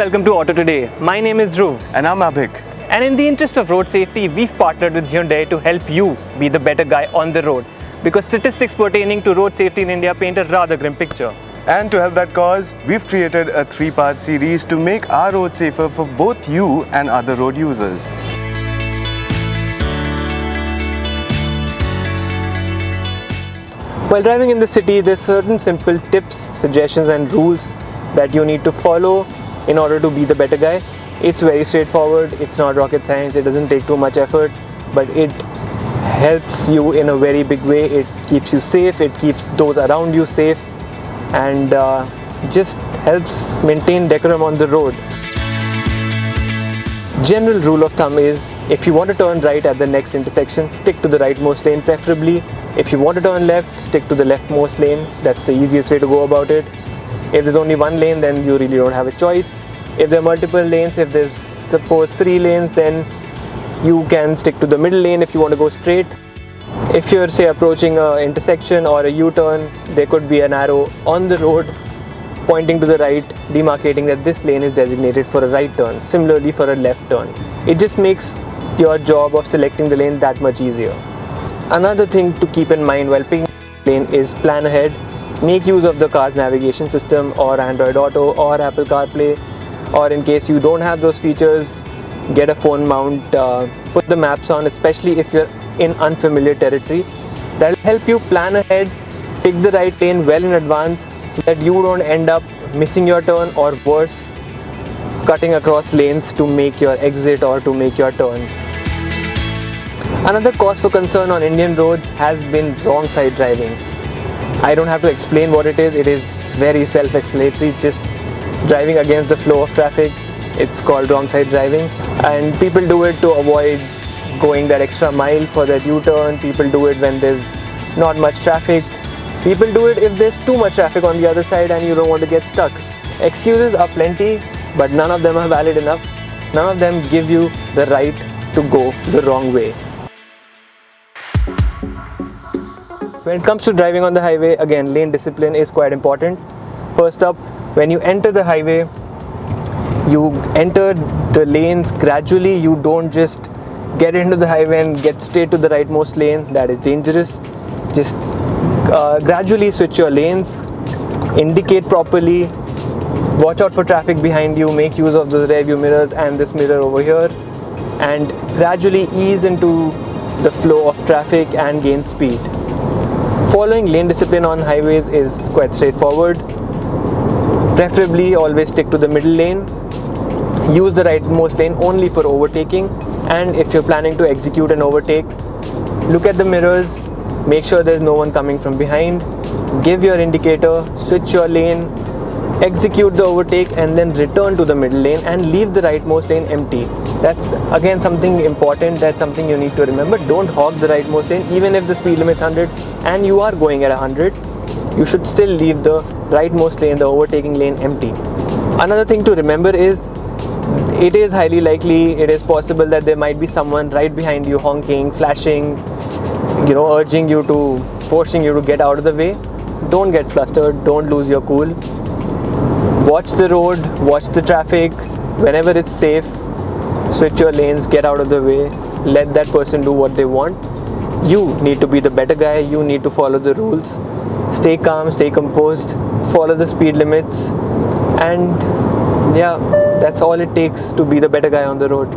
welcome to AutoToday. My name is Dhruv. And I'm Abhik. And in the interest of road safety, we've partnered with Hyundai to help you be the better guy on the road. Because statistics pertaining to road safety in India paint a rather grim picture. And to help that cause, we've created a 3-part series to make our road safer for both you and other road users. While driving in the city, there's certain simple tips, suggestions and rules that you need to follow in order to be the better guy. It's very straightforward, it's not rocket science, it doesn't take too much effort, but it helps you in a very big way. It keeps you safe, it keeps those around you safe, and just helps maintain decorum on the road. General rule of thumb is, if you want to turn right at the next intersection, stick to the rightmost lane preferably. If you want to turn left, stick to the leftmost lane. That's the easiest way to go about it. If there's only one lane, then you really don't have a choice. If there are multiple lanes, if there's suppose 3 lanes, then you can stick to the middle lane if you want to go straight. If you're say approaching an intersection or a U-turn, there could be an arrow on the road pointing to the right, demarcating that this lane is designated for a right turn. Similarly for a left turn. It just makes your job of selecting the lane that much easier. Another thing to keep in mind while picking a lane is plan ahead. Make use of the car's navigation system or Android Auto or Apple CarPlay, or in case you don't have those features, get a phone mount, put the maps on, especially if you're in unfamiliar territory. That'll help you plan ahead, pick the right lane well in advance so that you don't end up missing your turn or worse, cutting across lanes to make your exit or to make your turn. Another cause for concern on Indian roads has been wrong side driving. I don't have to explain what it is very self-explanatory, just driving against the flow of traffic. It's called wrong side driving, and people do it to avoid going that extra mile for that U-turn. People do it when there's not much traffic. People do it if there's too much traffic on the other side and you don't want to get stuck. Excuses are plenty, but none of them are valid enough. None of them give you the right to go the wrong way. When it comes to driving on the highway, again, lane discipline is quite important. First up, when you enter the highway, you enter the lanes gradually. You don't just get into the highway and get straight to the rightmost lane. That is dangerous. Just gradually switch your lanes, indicate properly, watch out for traffic behind you, make use of those rear view mirrors and this mirror over here, and gradually ease into the flow of traffic and gain speed. Following lane discipline on highways is quite straightforward. Preferably always stick to the middle lane. Use the rightmost lane only for overtaking, and if you're planning to execute an overtake, look at the mirrors, make sure there's no one coming from behind, give your indicator, switch your lane, execute the overtake, and then return to the middle lane and leave the rightmost lane empty. That's again something important, that's something you need to remember. Don't hog the rightmost lane. Even if the speed limit's 100 and you are going at 100, you should still leave the rightmost lane, the overtaking lane, empty. Another thing to remember is, it is highly likely, it is possible that there might be someone right behind you honking, flashing, urging you to, forcing you to get out of the way. Don't get flustered, don't lose your cool. Watch the road, watch the traffic. Whenever it's safe, switch your lanes, get out of the way, let that person do what they want. You need to be the better guy, you need to follow the rules. Stay calm, stay composed, follow the speed limits, and yeah, that's all it takes to be the better guy on the road.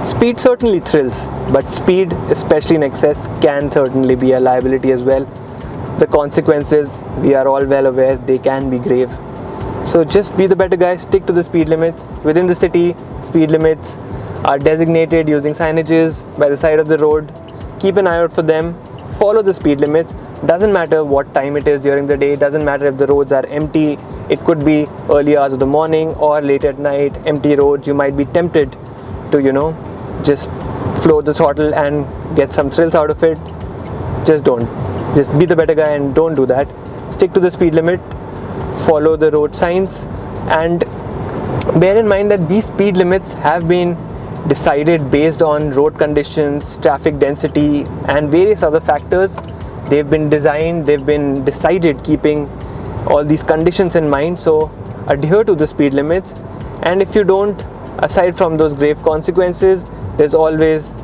Speed certainly thrills, but speed, especially in excess, can certainly be a liability as well. The consequences, we are all well aware, they can be grave. So just be the better guy, stick to the speed limits. Within the city, speed limits are designated using signages by the side of the road. Keep an eye out for them. Follow the speed limits. Doesn't matter what time it is during the day, doesn't matter if the roads are empty. It could be early hours of the morning or late at night, empty roads. You might be tempted to, just floor the throttle and get some thrills out of it. Just don't. Just be the better guy and don't do that. Stick to the speed limit, follow the road signs, and bear in mind that these speed limits have been decided based on road conditions, traffic density, and various other factors. They've been designed, they've been decided keeping all these conditions in mind. So adhere to the speed limits, and if you don't, aside from those grave consequences, there's always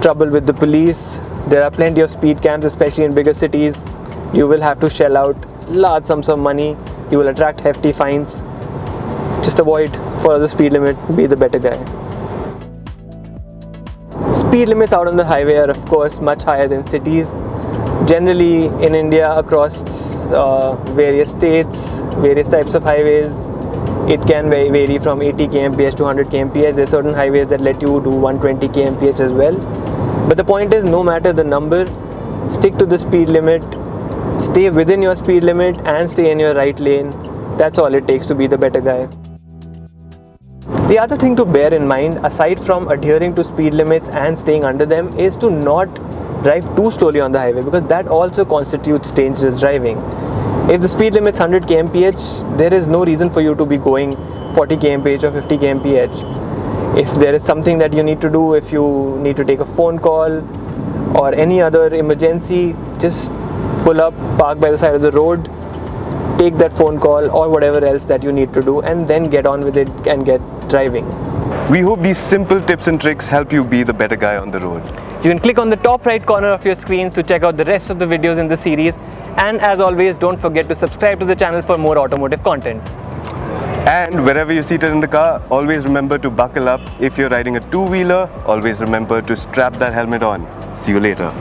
trouble with the police. There are plenty of speed camps, especially in bigger cities. You will have to shell out large sums of money. You will attract hefty fines. Just avoid, follow the speed limit, be the better guy. Speed limits out on the highway are of course much higher than cities. Generally in India, across various states, various types of highways, it can vary from 80 kmph to 100 kmph. There are certain highways that let you do 120 kmph as well. But the point is, no matter the number, stick to the speed limit, stay within your speed limit and stay in your right lane. That's all it takes to be the better guy. The other thing to bear in mind, aside from adhering to speed limits and staying under them, is to not drive too slowly on the highway, because that also constitutes dangerous driving. If the speed limit is 100 kmph, there is no reason for you to be going 40 kmph or 50 kmph. If there is something that you need to do, if you need to take a phone call or any other emergency, just pull up, park by the side of the road, take that phone call or whatever else that you need to do, and then get on with it and get driving. We hope these simple tips and tricks help you be the better guy on the road. You can click on the top right corner of your screen to check out the rest of the videos in the series, and as always, don't forget to subscribe to the channel for more automotive content. And wherever you're seated in the car, always remember to buckle up. If you're riding a two-wheeler, always remember to strap that helmet on. See you later.